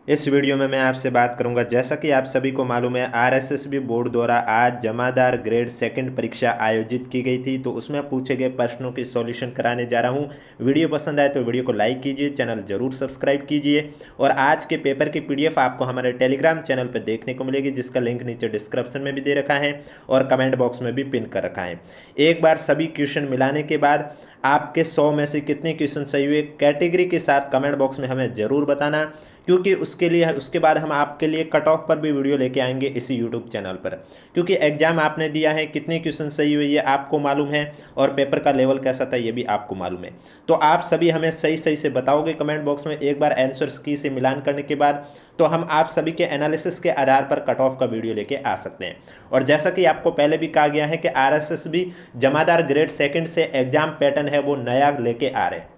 इस वीडियो में मैं आपसे बात करूंगा, जैसा कि आप सभी को मालूम है आरएसएसबी बोर्ड द्वारा आज जमादार ग्रेड सेकंड परीक्षा आयोजित की गई थी। तो उसमें पूछे गए प्रश्नों की सॉल्यूशन कराने जा रहा हूं। वीडियो पसंद आए तो वीडियो को लाइक कीजिए, चैनल जरूर सब्सक्राइब कीजिए। और आज के पेपर की पीडीएफ आपको हमारे टेलीग्राम चैनल पर देखने को मिलेगी, जिसका लिंक नीचे डिस्क्रिप्शन में भी दे रखा है और कमेंट बॉक्स में भी पिन कर रखा है। एक बार सभी क्वेश्चन मिलाने के बाद आपके 100 में से कितने क्वेश्चन सही हुए कैटेगरी के साथ कमेंट बॉक्स में हमें ज़रूर बताना, क्योंकि उसके बाद हम आपके लिए कट ऑफ पर भी वीडियो लेके आएंगे इसी यूट्यूब चैनल पर। क्योंकि एग्जाम आपने दिया है, कितने क्वेश्चन सही हुए ये आपको मालूम है और पेपर का लेवल कैसा था ये भी आपको मालूम है। तो आप सभी हमें सही सही से बताओगे कमेंट बॉक्स में। एक बार आंसर्स की से मिलान करने के बाद तो हम आप सभी के एनालिसिस के आधार पर कट ऑफ का वीडियो लेके आ सकते हैं। और जैसा कि आपको पहले भी कहा गया है कि आरएसएस भी जमादार ग्रेड सेकंड से एग्जाम पैटर्न है वो नया लेके आ रहे हैं,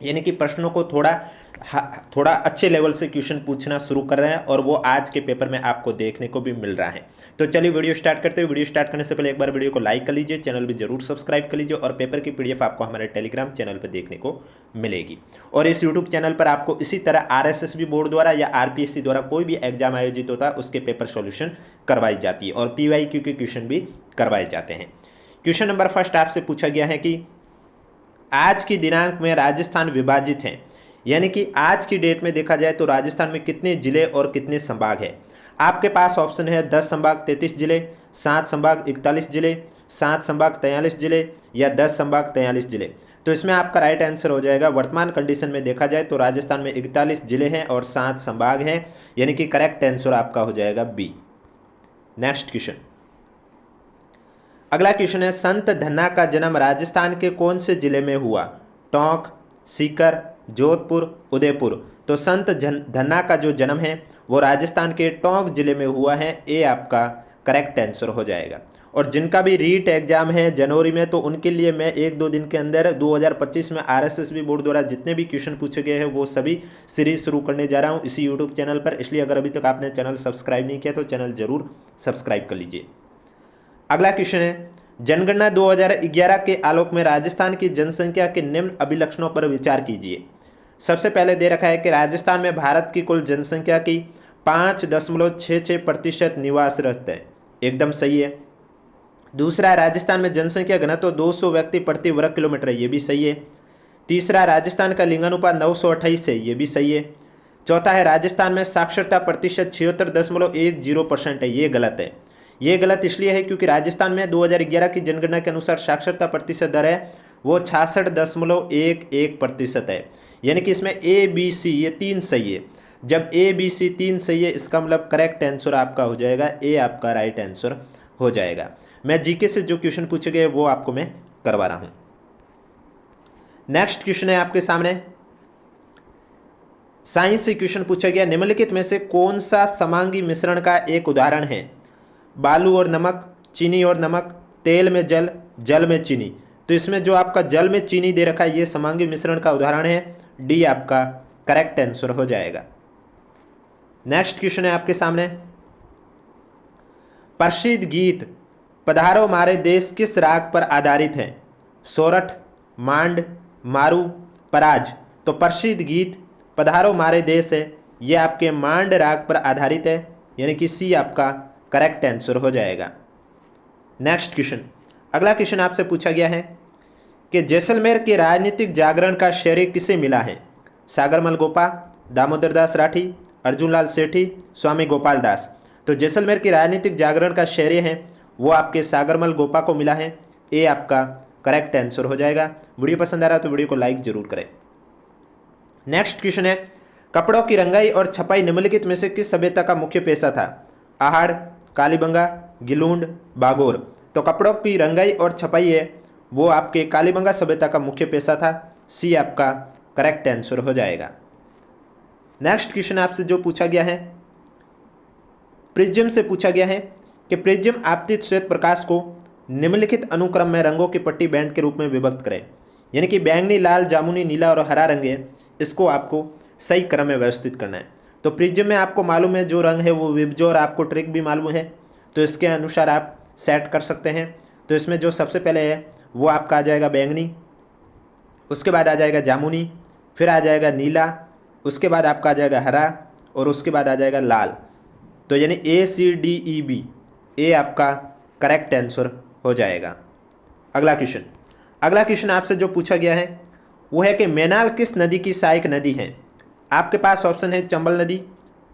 यानी कि प्रश्नों को थोड़ा अच्छे लेवल से क्वेश्चन पूछना शुरू कर रहे हैं और वो आज के पेपर में आपको देखने को भी मिल रहा है। तो चलिए वीडियो स्टार्ट करते हैं। वीडियो स्टार्ट करने से पहले एक बार वीडियो को लाइक कर लीजिए, चैनल भी जरूर सब्सक्राइब कर लीजिए और पेपर की पीडीएफ आपको हमारे टेलीग्राम चैनल पर देखने को मिलेगी। और इस यूट्यूब चैनल पर आपको इसी तरह आरएसएसबी बोर्ड द्वारा या आरपीएससी द्वारा कोई भी एग्जाम आयोजित होता है उसके पेपर सॉल्यूशन करवाई जाती है और पीवाईक्यू के क्वेश्चन भी करवाए जाते हैं। क्वेश्चन नंबर फर्स्ट आपसे पूछा गया है कि आज की दिनांक में राजस्थान विभाजित है, यानी कि आज की डेट में देखा जाए तो राजस्थान में कितने जिले और कितने संभाग है। आपके पास ऑप्शन है 10 संभाग 33 जिले, 7 संभाग 41 जिले, 7 संभाग 43 जिले या 10 संभाग 43 जिले। तो इसमें आपका राइट आंसर हो जाएगा, वर्तमान कंडीशन में देखा जाए तो राजस्थान में 41 जिले हैं और 7 संभाग हैं, यानी कि करेक्ट आंसर आपका हो जाएगा बी। नेक्स्ट क्वेश्चन, अगला क्वेश्चन है संत धन्ना का जन्म राजस्थान के कौन से जिले में हुआ। टोंक, सीकर, जोधपुर, उदयपुर। तो संत धन्ना का जो जन्म है वो राजस्थान के टोंक जिले में हुआ है, ये आपका करेक्ट आंसर हो जाएगा। और जिनका भी रीट एग्जाम है जनवरी में, तो उनके लिए मैं 1-2 दिन के अंदर 2025 में आरएसएसबी बोर्ड द्वारा जितने भी क्वेश्चन पूछे गए हैं वो सभी सीरीज शुरू करने जा रहा हूँ इसी यूट्यूब चैनल पर। इसलिए अगर अभी तक आपने चैनल सब्सक्राइब नहीं किया तो चैनल जरूर सब्सक्राइब कर लीजिए। अगला क्वेश्चन है जनगणना 2011 के आलोक में राजस्थान की जनसंख्या के निम्न अभिलक्षणों पर विचार कीजिए। सबसे पहले दे रखा है कि राजस्थान में भारत की कुल जनसंख्या की 5.66% निवासरत है, एकदम सही है। दूसरा, राजस्थान में जनसंख्या घनत्व 200 व्यक्ति प्रति वर्ग किलोमीटर है, ये भी सही है। तीसरा, राजस्थान का लिंगानुपात 928 है, ये भी सही है। चौथा है राजस्थान में साक्षरता प्रतिशत 76.10% है, ये गलत है। ये गलत इसलिए है क्योंकि राजस्थान में 2011 की जनगणना के अनुसार साक्षरता प्रतिशत दर है वो 66.11% है, यानी कि इसमें ए बी सी ये 3 सही है। जब ए बी सी 3 सही है इसका मतलब करेक्ट आंसर आपका हो जाएगा ए, आपका राइट आंसर हो जाएगा। मैं जीके से जो क्वेश्चन पूछे गए वो आपको मैं करवा रहा हूं। नेक्स्ट क्वेश्चन है आपके सामने, साइंस से क्वेश्चन पूछा गया, निम्नलिखित में से कौन सा समांगी मिश्रण का एक उदाहरण है। बालू और नमक, चीनी और नमक, तेल में जल, जल में चीनी। तो इसमें जो आपका जल में चीनी दे रखा है ये समांगी मिश्रण का उदाहरण है, डी आपका करेक्ट आंसर हो जाएगा। नेक्स्ट क्वेश्चन है आपके सामने, प्रसिद्ध गीत पधारो मारे देश किस राग पर आधारित है। सोरठ, मांड, मारू, पराज। तो प्रसिद्ध गीत पधारो मारे देश है, ये आपके मांड राग पर आधारित है, यानी कि सी आपका करेक्ट आंसर हो जाएगा। नेक्स्ट क्वेश्चन, अगला क्वेश्चन आपसे पूछा गया है कि जैसलमेर के राजनीतिक जागरण का श्रेय किसे मिला है। सागरमल गोपा, दामोदर दास राठी, अर्जुनलाल सेठी, स्वामी गोपाल दास। तो जैसलमेर के राजनीतिक जागरण का श्रेय है वो आपके सागरमल गोपा को मिला है, ये आपका करेक्ट आंसर हो जाएगा। वीडियो पसंद आ रहा है तो वीडियो को लाइक जरूर करें। नेक्स्ट क्वेश्चन है, कपड़ों की रंगाई और छपाई निम्नलिखित में से किस सभ्यता का मुख्य पेशा था। आहड़, कालीबंगा, गिलूंड, बागोर। तो कपड़ों की रंगाई और छपाई है वो आपके कालीबंगा सभ्यता का मुख्य पेशा था, सी आपका करेक्ट आंसर हो जाएगा। नेक्स्ट क्वेश्चन आपसे जो पूछा गया है, प्रिज्म से पूछा गया है कि प्रिज्म आपतित श्वेत प्रकाश को निम्नलिखित अनुक्रम में रंगों की पट्टी बैंड के रूप में विभक्त करें, यानी कि बैंगनी, लाल, जामुनी, नीला और हरा रंग है, इसको आपको सही क्रम में व्यवस्थित करना है। तो प्रिज्म में आपको मालूम है जो रंग है वो विबजो और आपको ट्रिक भी मालूम है, तो इसके अनुसार आप सेट कर सकते हैं। तो इसमें जो सबसे पहले है वो आपका आ जाएगा बैंगनी, उसके बाद आ जाएगा जामुनी, फिर आ जाएगा नीला, उसके बाद आपका आ जाएगा हरा और उसके बाद आ जाएगा लाल। तो यानी ACDEB, ए आपका करेक्ट आंसर हो जाएगा। अगला क्वेश्चन आपसे जो पूछा गया है वो है कि मैनाल किस नदी की सहायक नदी है। आपके पास ऑप्शन है चंबल नदी,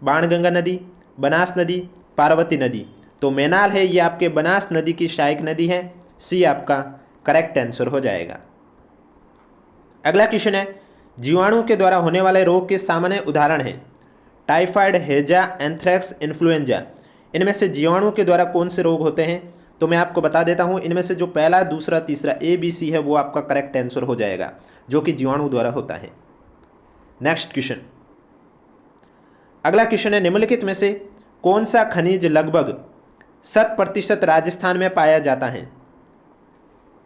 बाणगंगा नदी, बनास नदी, पार्वती नदी। तो मैनाल है ये आपके बनास नदी की सहायक नदी है, सी आपका करेक्ट आंसर हो जाएगा। अगला क्वेश्चन है जीवाणु के द्वारा होने वाले रोग के सामान्य उदाहरण हैं टाइफाइड, हैजा, एंथ्रेक्स, इन्फ्लुएंजा। इनमें से जीवाणु के द्वारा कौन से रोग होते हैं? तो मैं आपको बता देता हूं, इनमें से जो पहला, दूसरा, तीसरा ABC है वो आपका करेक्ट आंसर हो जाएगा, जो कि जीवाणु द्वारा होता है। नेक्स्ट क्वेश्चन, अगला क्वेश्चन है निम्नलिखित में से कौन सा खनिज लगभग 100% राजस्थान में पाया जाता है?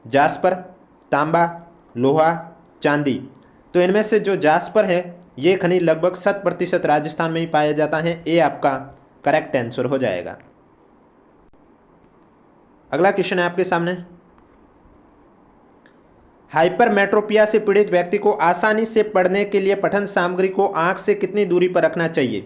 जास्पर, तांबा, लोहा, चांदी। तो इनमें से जो जास्पर है ये खनिज लगभग 100% राजस्थान में ही पाया जाता है, ए आपका करेक्ट आंसर हो जाएगा। अगला क्वेश्चन है आपके सामने, हाइपरमेट्रोपिया से पीड़ित व्यक्ति को आसानी से पढ़ने के लिए पठन सामग्री को आंख से कितनी दूरी पर रखना चाहिए?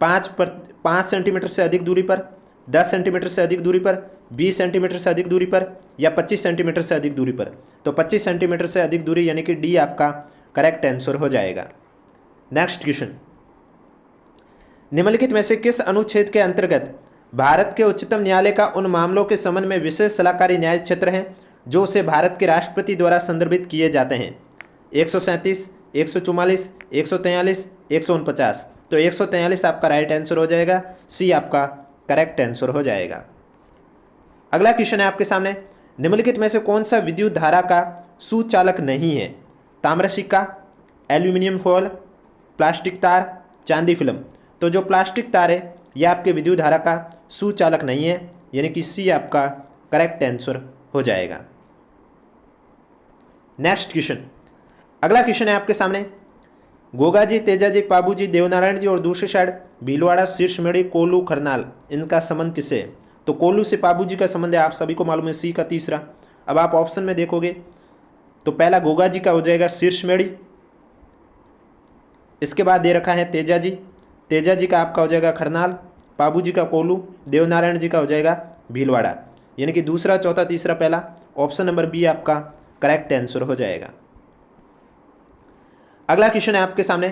5 सेंटीमीटर से अधिक दूरी पर, 10 सेंटीमीटर से अधिक दूरी पर, 20 सेंटीमीटर से अधिक दूरी पर, या 25 सेंटीमीटर से अधिक दूरी पर? तो 25 सेंटीमीटर से अधिक दूरी, यानी कि डी आपका करेक्ट आंसर हो जाएगा। नेक्स्ट क्वेश्चन, निम्नलिखित में से किस अनुच्छेद के अंतर्गत भारत के उच्चतम न्यायालय का उन मामलों के संबंध में विशेष सलाहकारी न्याय क्षेत्र है जो उसे भारत के राष्ट्रपति द्वारा संदर्भित किए जाते हैं? 137, 144, 143, 149। तो 143 आपका राइट आंसर हो जाएगा, सी आपका करेक्ट आंसर हो जाएगा। अगला क्वेश्चन है आपके सामने, निम्नलिखित में से कौन सा विद्युत धारा का सुचालक नहीं है? ताम्र सिक्का, एल्यूमिनियम फॉयल, प्लास्टिक तार, चांदी फिल्म। तो जो प्लास्टिक तार है यह आपके विद्युत धारा का सुचालक नहीं है, यानी कि सी आपका करेक्ट आंसर हो जाएगा। नेक्स्ट क्वेश्चन, अगला क्वेश्चन है आपके सामने, गोगा जी, तेजा जी, पाबू जी, देवनारायण जी और दूसरी साइड भीलवाड़ा, शीर्षमेड़ी, कोल्लू, खरनाल, इनका संबंध किससे है? तो कोल्लू से पाबू जी का संबंध है, आप सभी को मालूम है, सी का तीसरा। अब आप ऑप्शन में देखोगे तो पहला गोगा जी का हो जाएगा शीर्षमेड़ी, इसके बाद दे रखा है तेजा जी, तेजा जी का आपका हो जाएगा खरनाल, पाबू जी का कोल्लू, देवनारायण जी का हो जाएगा भीलवाड़ा, यानी कि दूसरा, चौथा, तीसरा, पहला। ऑप्शन नंबर बी आपका करेक्ट आंसर हो जाएगा। अगला क्वेश्चन है आपके सामने,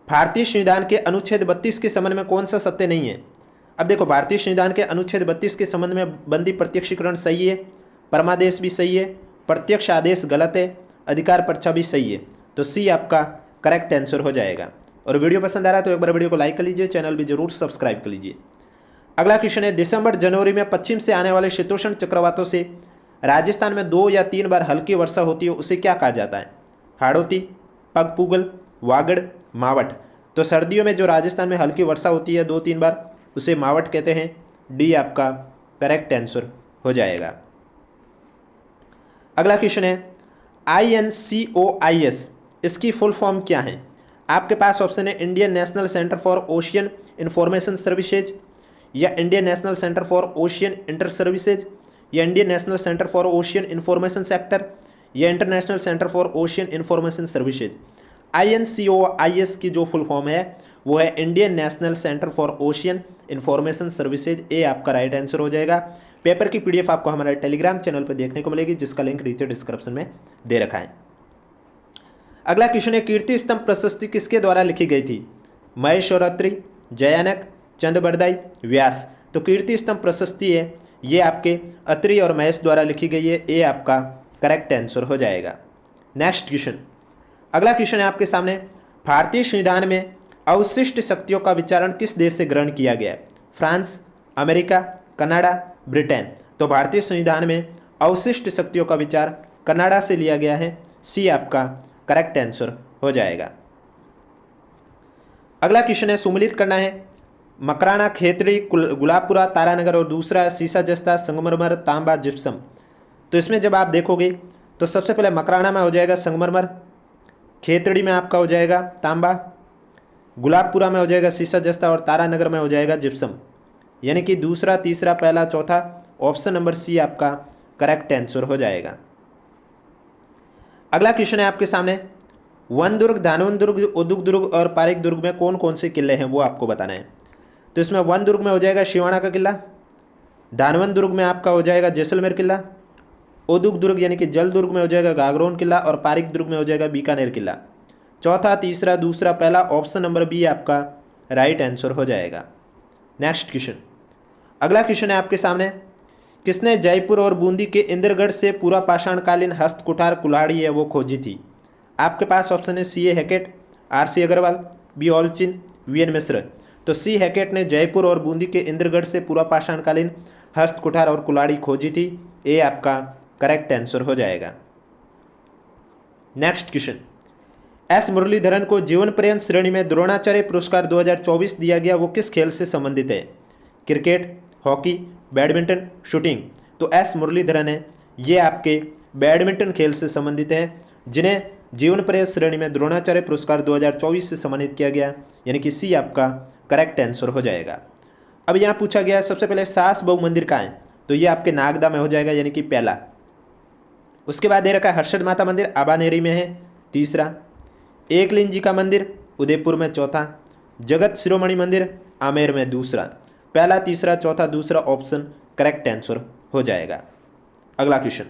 भारतीय संविधान के अनुच्छेद 32 के संबंध में कौन सा सत्य नहीं है? अब देखो, भारतीय संविधान के अनुच्छेद 32 के संबंध में बंदी प्रत्यक्षीकरण सही है, परमादेश भी सही है, प्रत्यक्ष आदेश गलत है, अधिकार पर्चा भी सही है। तो सी आपका करेक्ट आंसर हो जाएगा। और वीडियो पसंद आ रहा है तो एक बार वीडियो को लाइक कर लीजिए, चैनल भी जरूर सब्सक्राइब कर लीजिए। अगला क्वेश्चन है, दिसंबर जनवरी में पश्चिम से आने वाले शीतोष्ण चक्रवातों से राजस्थान में 2 या 3 बार हल्की वर्षा होती है, उसे क्या कहा जाता है? हाड़ौती, पगपुगल, वागड़, मावट। तो सर्दियों में जो राजस्थान में हल्की वर्षा होती है 2-3 बार, उसे मावट कहते हैं, डी आपका करेक्ट आंसर हो जाएगा। अगला क्वेश्चन है, INCOIS इसकी फुल फॉर्म क्या है? आपके पास ऑप्शन है Indian National Centre for Ocean Information Services, या Indian National Centre for Ocean inter services, या Indian National Centre for Ocean Information Sector, या International Centre for Ocean Information Services. INCOIS की जो फुल फॉर्म है वो है Indian National Centre for Ocean Information Services, A आपका right answer हो जाएगा। पेपर की PDF आपको हमारे टेलीग्राम चैनल पर देखने को मिलेगी, जिसका लिंक नीचे डिस्क्रिप्शन में दे रखा है। अगला क्वेश्चन है, कीर्ति स्तंभ प्रशस्ति किसके द्वारा लिखी गई थी? महेश्वरत्री, जयानक, चंदबरदाई, व्यास। तो कीर्ति स्तंभ प्रशस्ति है ये आपके अत्रि और महेश द्वारा लिखी गई है, ए आपका करेक्ट आंसर हो जाएगा। नेक्स्ट क्वेश्चन, अगला क्वेश्चन है आपके सामने, भारतीय संविधान में अवशिष्ट शक्तियों का विचारण किस देश से ग्रहण किया गया है? France, America, Canada, Britain. तो भारतीय संविधान में अवशिष्ट शक्तियों का विचार कनाडा से लिया गया है, सी आपका करेक्ट आंसर हो जाएगा। अगला क्वेश्चन है, सुमेलित करना है, मकराना, खेतड़ी, गुलाबपुरा, तारानगर और दूसरा सीसा जस्ता, संगमरमर, तांबा, जिप्सम। तो इसमें जब आप देखोगे तो सबसे पहले मकराना में हो जाएगा संगमरमर, खेतड़ी में आपका हो जाएगा तांबा, गुलाबपुरा में हो जाएगा सीसा जस्ता और तारानगर में हो जाएगा जिप्सम, यानी कि दूसरा, तीसरा, पहला, चौथा। ऑप्शन नंबर सी आपका करेक्ट आंसर हो जाएगा। अगला क्वेश्चन है आपके सामने, वन दुर्ग, धानवन दुर्ग, उदुग दुर्ग और पारिक दुर्ग में कौन कौन से किले हैं वो आपको बताना है। तो इसमें वन दुर्ग में हो जाएगा शिवाना का किला, धानवन दुर्ग में आपका हो जाएगा जैसलमेर किला, उदुग दुर्ग यानी कि जल दुर्ग में हो जाएगा गागरोन किला और पारिक दुर्ग में हो जाएगा बीकानेर किला। चौथा, तीसरा, दूसरा, पहला, ऑप्शन नंबर बी आपका राइट आंसर हो जाएगा। नेक्स्ट क्वेश्चन, अगला क्वेश्चन है आपके सामने, किसने जयपुर और बूंदी के इंद्रगढ़ से पूरा पाषाणकालीन हस्त कुठार कुल्हाड़ी है वो खोजी थी। आपके पास ऑप्शन है C A Hackett, R C Agrawal, B Allchin, V N Mishra. तो सी हैकेट ने जयपुर और बूंदी के इंद्रगढ़ से पूरा पाषाणकालीन हस्त कुठार और कुल्हाड़ी खोजी थी, ए आपका करेक्ट आंसर हो जाएगा। नेक्स्ट क्वेश्चन, एस मुरलीधरन को जीवन पर्यंत श्रेणी में द्रोणाचार्य पुरस्कार 2024 दिया गया, वो किस खेल से संबंधित है। Cricket, hockey, badminton, shooting. तो एस मुरलीधरन है ये आपके बैडमिंटन खेल से संबंधित हैं, जिन्हें जीवन पर्यंत श्रेणी में द्रोणाचार्य पुरस्कार 2024 से सम्मानित किया गया, यानी कि सी आपका करेक्ट आंसर हो जाएगा। अब यहाँ पूछा गया सबसे पहले सास बहु मंदिर कहाँ है, तो ये आपके नागदा में हो जाएगा, यानी कि पहला। उसके बाद दे रखा है हर्षद माता मंदिर आबानेरी में है, तीसरा। एकलिंग जी का मंदिर उदयपुर में, चौथा। जगत शिरोमणि मंदिर आमेर में, दूसरा। पहला, तीसरा, चौथा, दूसरा ऑप्शन करेक्ट आंसर हो जाएगा। अगला क्वेश्चन,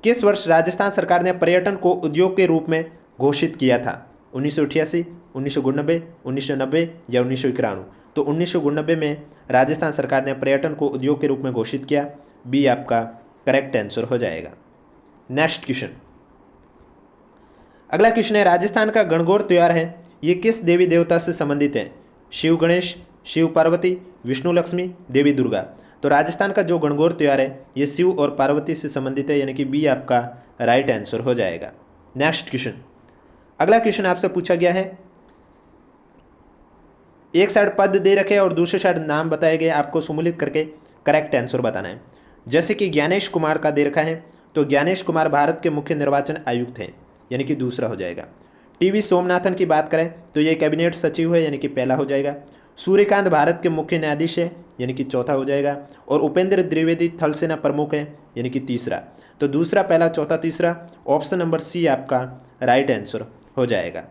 किस वर्ष राजस्थान सरकार ने पर्यटन को उद्योग के रूप में घोषित किया था। 1988, 1989, 1990 या 1991। तो 1989 में राजस्थान सरकार ने पर्यटन को उद्योग के रूप में घोषित किया, बी आपका करेक्ट आंसर हो जाएगा। नेक्स्ट क्वेश्चन, अगला क्वेश्चन है, राजस्थान का गणगौर त्योहार है ये किस देवी देवता से संबंधित है। शिव गणेश, शिव पार्वती, विष्णु लक्ष्मी, देवी दुर्गा। तो राजस्थान का जो गणगौर त्योहार है ये शिव और पार्वती से संबंधित है, यानी कि बी आपका राइट आंसर हो जाएगा। नेक्स्ट क्वेश्चन, अगला क्वेश्चन आपसे पूछा गया है, एक साइड पद दे रखे और दूसरे साइड नाम बताए गए, आपको सम्मिलित करके करेक्ट आंसर बताना है। जैसे कि ज्ञानेश कुमार का दे रखा है, तो ज्ञानेश कुमार भारत के मुख्य निर्वाचन आयुक्त हैं, यानी कि दूसरा हो जाएगा। टीवी सोमनाथन की बात करें तो ये कैबिनेट सचिव है, यानी कि पहला हो जाएगा। सूर्यकांत भारत के मुख्य न्यायाधीश है, यानी कि चौथा हो जाएगा। और उपेंद्र द्विवेदी थल सेना प्रमुख है, यानी कि तीसरा। तो दूसरा, पहला, चौथा, तीसरा, ऑप्शन नंबर सी आपका राइट आंसर हो जाएगा।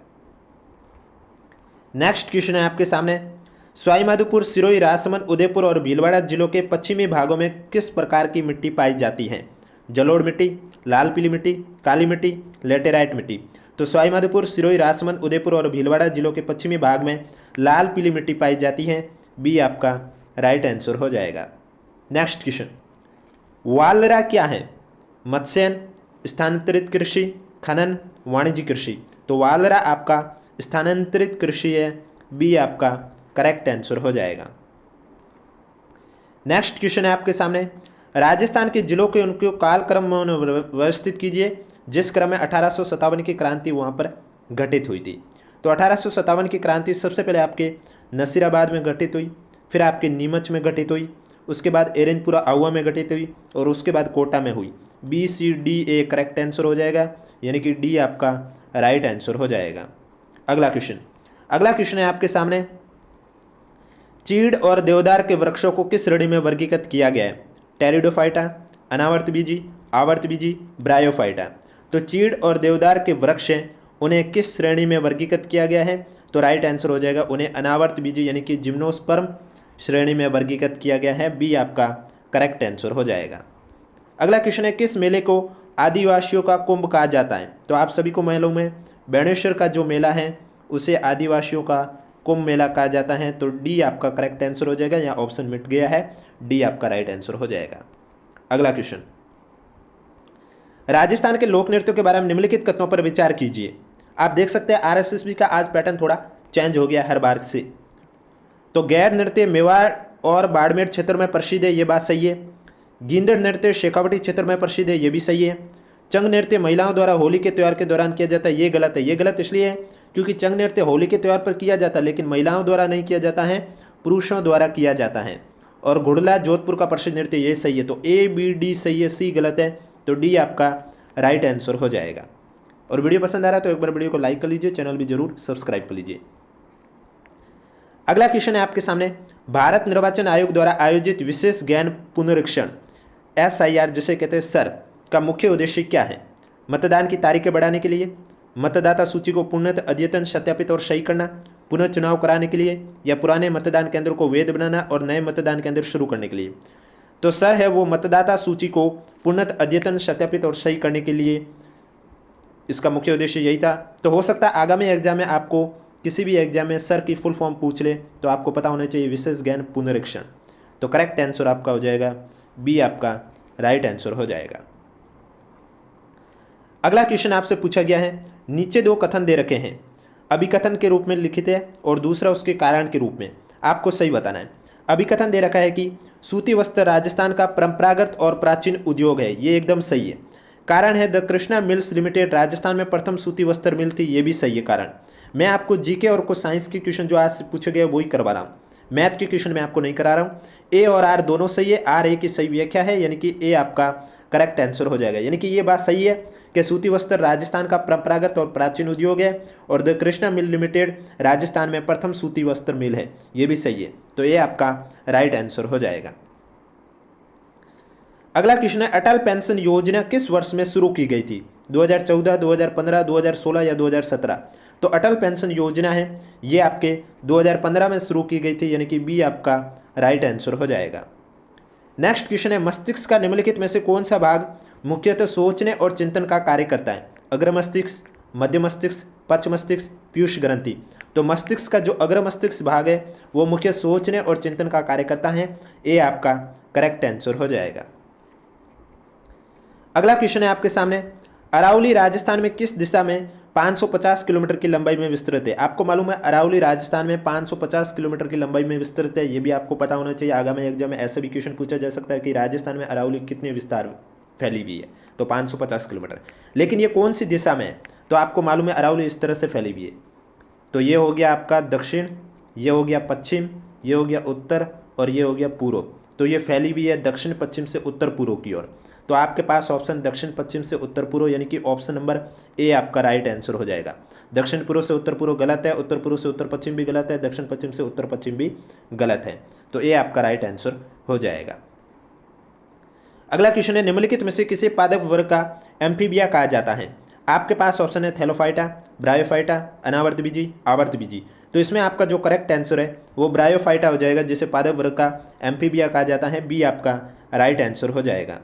नेक्स्ट क्वेश्चन है आपके सामने, सवाईमाधोपुर, सिरोही, राजसमंद, उदयपुर और भीलवाड़ा जिलों के पश्चिमी भागों में किस प्रकार की मिट्टी पाई जाती है। जलोढ़ मिट्टी, लाल पीली मिट्टी, काली मिट्टी, लेटेराइट मिट्टी। तो सवाईमाधोपुर, सिरोही, राजसमंद, उदयपुर और भीलवाड़ा जिलों के पश्चिमी भाग में लाल पीली मिट्टी पाई जाती है, बी आपका राइट आंसर हो जाएगा। नेक्स्ट क्वेश्चन, वालरा क्या है। मत्स्यन, स्थानांतरित कृषि, खनन, वाणिज्य कृषि। तो वालरा आपका स्थानांतरित कृषि है, बी आपका करेक्ट आंसर हो जाएगा। नेक्स्ट क्वेश्चन है आपके सामने, राजस्थान के जिलों के उनके कालक्रम में व्यवस्थित कीजिए जिस क्रम में 1857 की क्रांति वहाँ पर घटित हुई थी। तो 1857 की क्रांति सबसे पहले आपके नसीराबाद में घटित हुई, फिर आपके नीमच में घटित हुई, उसके बाद एरनपुरा आहुआ में घटित हुई और उसके बाद कोटा में हुई। B C D A correct answer हो जाएगा, यानी कि डी आपका राइट आंसर हो जाएगा। अगला क्वेश्चन है आपके सामने, चीड़ और देवदार के वृक्षों को किस श्रेणी में वर्गीकृत किया गया है। टेरिडोफाइटा, अनावर्त बीजी, आवर्त बीजी, ब्रायोफाइटा। तो चीड़ और देवदार के वृक्ष हैं, उन्हें किस श्रेणी में वर्गीकृत किया गया है। तो राइट आंसर हो जाएगा, उन्हें अनावर्त बीजी यानी कि जिम्नोस्पर्म श्रेणी में वर्गीकृत किया गया है, बी आपका करेक्ट आंसर हो जाएगा। अगला क्वेश्चन है, किस मेले को आदिवासियों का कुंभ कहा जाता है। तो आप सभी को मालूम है बेणेश्वर का जो मेला है उसे आदिवासियों का कुंभ मेला कहा जाता है, तो डी आपका करेक्ट आंसर हो जाएगा। यहाँ ऑप्शन मिट गया है, डी आपका राइट आंसर हो जाएगा। अगला क्वेश्चन, राजस्थान के लोक नृत्यों के बारे में निम्नलिखित कथनों पर विचार कीजिए। आप देख सकते हैं आरएसएसबी का आज पैटर्न थोड़ा चेंज हो गया हर बार से। तो गैर नृत्य मेवाड़ और बाड़मेर क्षेत्र में प्रसिद्ध है, ये बात सही है। गींदड़ नृत्य शेखावटी क्षेत्र में प्रसिद्ध है, ये भी सही है। चंग नृत्य महिलाओं द्वारा होली के त्यौहार के दौरान किया जाता है, ये गलत है। ये गलत इसलिए है क्योंकि चंग नृत्य होली के त्यौहार पर किया जाता है, लेकिन महिलाओं द्वारा नहीं किया जाता है, पुरुषों द्वारा किया जाता है। और घुड़ला जोधपुर का प्रसिद्ध नृत्य, ये सही है। तो ए बी डी सही है, सी गलत है, तो डी आपका राइट आंसर हो जाएगा। और वीडियो पसंद आ रहा है तो एक बार वीडियो को लाइक कर लीजिए, चैनल भी जरूर सब्सक्राइब कर लीजिए। अगला क्वेश्चन है आपके सामने, भारत निर्वाचन आयोग द्वारा आयोजित विशेष ज्ञान पुनरीक्षण SIR जिसे कहते हैं सर का मुख्य उद्देश्य क्या है। मतदान की तारीखें बढ़ाने के लिए, मतदाता सूची को पुनः अद्यतन, सत्यापित और सही करना, पुनः चुनाव कराने के लिए, या पुराने मतदान केंद्रों को वैध बनाना और नए मतदान केंद्र शुरू करने के लिए। तो सर है वो मतदाता सूची को पुनः अद्यतन, सत्यापित और सही करने के लिए इसका मुख्य उद्देश्य यही था। तो हो सकता है आगामी एग्जाम में आपको किसी भी एग्जाम में सर की फुल फॉर्म पूछ ले तो आपको पता होना चाहिए विशेष ज्ञान पुनरीक्षण। तो करेक्ट आंसर आपका हो जाएगा बी, आपका राइट आंसर हो जाएगा। अगला क्वेश्चन आपसे पूछा गया है, नीचे दो कथन दे रखे हैं, अभिकथन के रूप में लिखित है और दूसरा उसके कारण के रूप में, आपको सही बताना है। अभिकथन दे रखा है कि सूती वस्त्र राजस्थान का परंपरागत और प्राचीन उद्योग है, ये एकदम सही है। कारण है the Krishna mills limited Rajasthan में प्रथम सूती वस्त्र मिल थी, ये भी सही है कारण। मैं आपको जीके और कुछ साइंस के क्वेश्चन जो आज से पूछे गए वही करवा रहा हूँ, मैथ के क्वेश्चन मैं आपको नहीं करा रहा हूँ। ए और आर दोनों सही है, आर ए की सही व्याख्या है, यानी कि ए आपका करेक्ट आंसर हो जाएगा। यानी कि ये बात सही है कि सूती वस्त्र राजस्थान का परंपरागत और प्राचीन उद्योग है और the Krishna mill limited Rajasthan में प्रथम सूती वस्त्र मिल है, ये भी सही है। तो ये आपका राइट आंसर हो जाएगा। अगला क्वेश्चन है, अटल पेंशन योजना किस वर्ष में शुरू की गई थी? 2014, 2015, 2016 या 2017? तो अटल पेंशन योजना है ये आपके 2015 में शुरू की गई थी, यानी कि बी आपका राइट आंसर हो जाएगा। नेक्स्ट क्वेश्चन है, मस्तिष्क का निम्नलिखित में से कौन सा भाग मुख्यतः सोचने और चिंतन का कार्य करता है? अग्र मस्तिष्क, मध्य मस्तिष्क, पश्च मस्तिष्क, पीयूष ग्रंथि। तो मस्तिष्क का जो अग्र मस्तिष्क भाग है वो मुख्य सोचने और चिंतन का कार्य करता है, ये आपका करेक्ट आंसर हो जाएगा। अगला क्वेश्चन है आपके सामने, अरावली राजस्थान में किस दिशा में 550 किलोमीटर की लंबाई में विस्तृत है? आपको मालूम है अरावली राजस्थान में 550 किलोमीटर की लंबाई में विस्तृत है, ये भी आपको पता होना चाहिए। आगामी एग्जाम में ऐसा भी क्वेश्चन पूछा जा सकता है कि राजस्थान में अरावली कितने विस्तार फैली हुई है, तो 550 किलोमीटर। लेकिन ये कौन सी दिशा में है? तो आपको मालूम है अरावली इस तरह से फैली हुई है, तो ये हो गया आपका दक्षिण, ये हो गया पश्चिम, ये हो गया उत्तर और ये हो गया पूर्व। तो ये फैली हुई है दक्षिण पश्चिम से उत्तर पूर्व की ओर। तो आपके पास ऑप्शन दक्षिण पश्चिम से उत्तर पूर्व, यानी कि ऑप्शन नंबर ए आपका राइट आंसर हो जाएगा। दक्षिण पूर्व से उत्तर पूर्व गलत है, उत्तर पूर्व से उत्तर पश्चिम भी गलत है, दक्षिण पश्चिम से उत्तर पश्चिम भी गलत है। तो ए आपका राइट आंसर हो जाएगा। अगला क्वेश्चन है, निम्नलिखित में से किसी पादप वर्ग का एम्फीबिया कहा जाता है? आपके पास ऑप्शन है थैलोफाइटा, ब्रायोफाइटा, अनावर्तबीजी, आवर्तबीजी। तो इसमें आपका जो करेक्ट आंसर है वो ब्रायोफाइटा हो जाएगा, जिसे पादप वर्ग का एम्फीबिया कहा जाता है। बी आपका राइट आंसर हो जाएगा।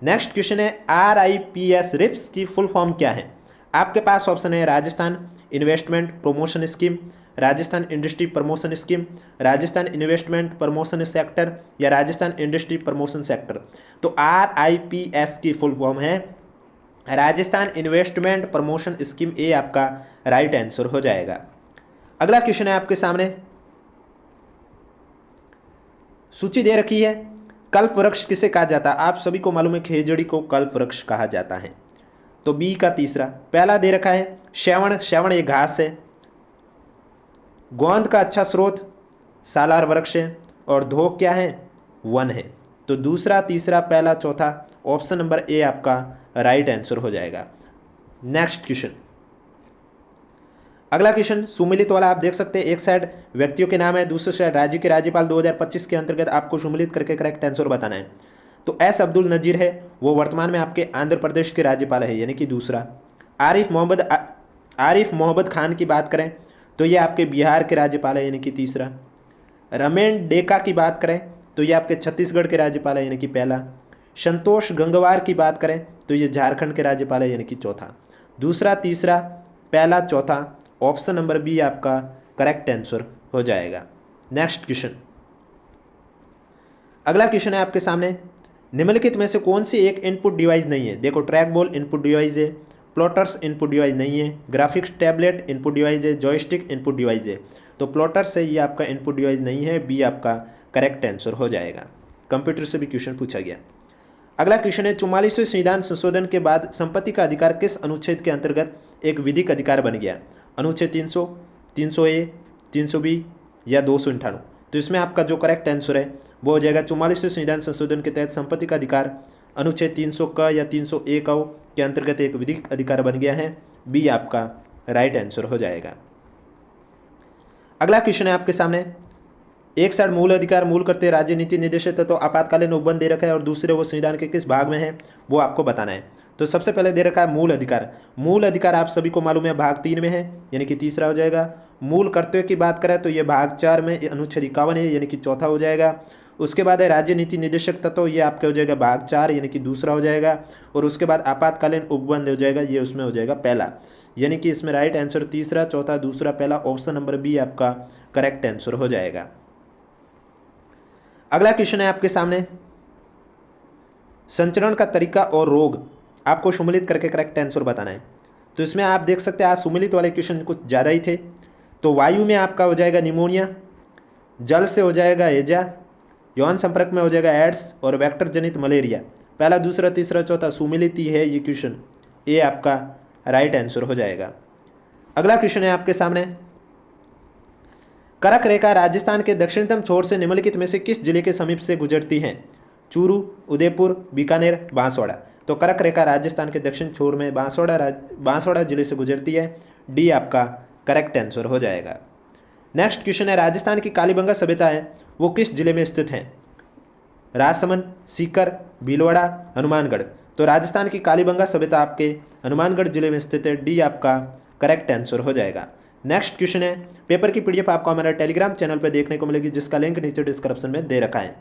नेक्स्ट क्वेश्चन है, RIPS रिप्स की फुल फॉर्म क्या है? आपके पास ऑप्शन है Rajasthan investment promotion scheme, Rajasthan industry promotion scheme, Rajasthan investment promotion sector या राजस्थान इंडस्ट्री प्रमोशन सेक्टर। तो RIPS की फुल फॉर्म है राजस्थान इन्वेस्टमेंट प्रमोशन स्कीम, ए आपका राइट आंसर हो जाएगा। अगला क्वेश्चन है आपके सामने, सूची दे रखी है, कल्प वृक्ष किसे कहा जाता है? आप सभी को मालूम है खेजड़ी को कल्प वृक्ष कहा जाता है। तो बी का तीसरा। पहला दे रखा है श्रवण, श्रवण एक घास है, गोंद का अच्छा स्रोत सालार वृक्ष है और धोक क्या है? वन है। तो दूसरा, तीसरा, पहला, चौथा, ऑप्शन नंबर ए आपका राइट आंसर हो जाएगा। नेक्स्ट क्वेश्चन, अगला क्वेश्चन सुमिलित वाला आप देख सकते हैं, एक साइड व्यक्तियों के नाम है, दूसरे साइड राज्य के राज्यपाल 2025 के अंतर्गत आपको सुमिलित करके करेक्ट आंसर बताना है। तो एस अब्दुल नजीर है वो वर्तमान में आपके आंध्र प्रदेश के राज्यपाल है, यानी कि दूसरा। आरिफ मोहम्मद खान की बात करें तो ये आपके बिहार के राज्यपाल है, यानी कि तीसरा। रमेन डेका की बात करें तो ये आपके छत्तीसगढ़ के राज्यपाल है, यानी कि पहला। संतोष गंगवार की बात करें तो ये झारखंड के राज्यपाल है, यानी कि चौथा। दूसरा, तीसरा, पहला, चौथा, ऑप्शन नंबर बी आपका करेक्ट आंसर हो जाएगा। नेक्स्ट क्वेश्चन, अगला क्वेश्चन है आपके सामने, निम्नलिखित में से कौन सी एक इनपुट डिवाइस नहीं है? देखो ट्रैक बॉल इनपुट डिवाइस है, प्लॉटर्स इनपुट डिवाइस नहीं है, ग्राफिक्स टैबलेट इनपुट डिवाइस है, जॉयस्टिक इनपुट डिवाइस है। तो प्लॉटर्स से ये आपका इनपुट डिवाइस नहीं है, बी आपका करेक्ट आंसर हो जाएगा। कंप्यूटर से भी क्वेश्चन पूछा गया। अगला क्वेश्चन है, 44वें संविधान संशोधन के बाद संपत्ति का अधिकार किस अनुच्छेद के अंतर्गत एक विधिक अधिकार बन गया? अनुच्छेद 300, 300A, 300B या 298? तो इसमें आपका जो करेक्ट आंसर है वो हो जाएगा 44वें संविधान संशोधन के तहत संपत्ति का अधिकार अनुच्छेद 300 का या 300A का के अंतर्गत एक विधिक अधिकार बन गया है। बी आपका राइट आंसर हो जाएगा। अगला क्वेश्चन है आपके सामने, एक साइड मूल अधिकार मूल करते राज्य नीति निर्देशित तो आपातकालीन उपबंध दे रखा है और दूसरे वो संविधान के किस भाग में है वो आपको बताना है। तो सबसे पहले दे रखा है मूल अधिकार। मूल अधिकार आप सभी को मालूम है भाग 3 में है, यानी कि तीसरा हो जाएगा। मूल कर्तव्य की बात करें तो ये भाग 4 में अनुच्छेद 51 है, यानी कि चौथा हो जाएगा। उसके बाद है राज्य नीति निर्देशक तत्व, ये आपका हो जाएगा भाग 4, यानी कि दूसरा हो जाएगा। और उसके बाद आपातकालीन उपबंध हो जाएगा, ये उसमें हो जाएगा पहला, यानी कि इसमें राइट आंसर तीसरा, चौथा, दूसरा, पहला, ऑप्शन नंबर बी आपका करेक्ट आंसर हो जाएगा। अगला क्वेश्चन है आपके सामने, संचरण का तरीका और रोग आपको सुमेलित करके करेक्ट आंसर बताना है। तो इसमें आप देख सकते हैं आज सुमेलित वाले क्वेश्चन कुछ ज़्यादा ही थे। तो वायु में आपका हो जाएगा निमोनिया, जल से हो जाएगा हैजा, यौन संपर्क में हो जाएगा एड्स और वेक्टर जनित मलेरिया। पहला, दूसरा, तीसरा, चौथा सुमेलित ही है ये क्वेश्चन, ये आपका राइट आंसर हो जाएगा। अगला क्वेश्चन है आपके सामने, करक रेखा राजस्थान के दक्षिणतम छोर से निम्नलिखित में से किस जिले के समीप से गुजरती है? चूरू, उदयपुर, बीकानेर, बांसवाड़ा। तो करक रेखा राजस्थान के दक्षिण छोर में बांसवाड़ा जिले से गुजरती है, डी आपका करेक्ट आंसर हो जाएगा। नेक्स्ट क्वेश्चन है, राजस्थान की कालीबंगा सभ्यता है वो किस जिले में स्थित है? राजसमंद, सीकर, भीलवाड़ा, हनुमानगढ़। तो राजस्थान की कालीबंगा सभ्यता आपके हनुमानगढ़ जिले में स्थित है, डी आपका करेक्ट आंसर हो जाएगा। नेक्स्ट क्वेश्चन है, पेपर की पीडीएफ आपको हमारे टेलीग्राम चैनल पर देखने को मिलेगी, जिसका लिंक नीचे डिस्क्रिप्शन में दे रखा है।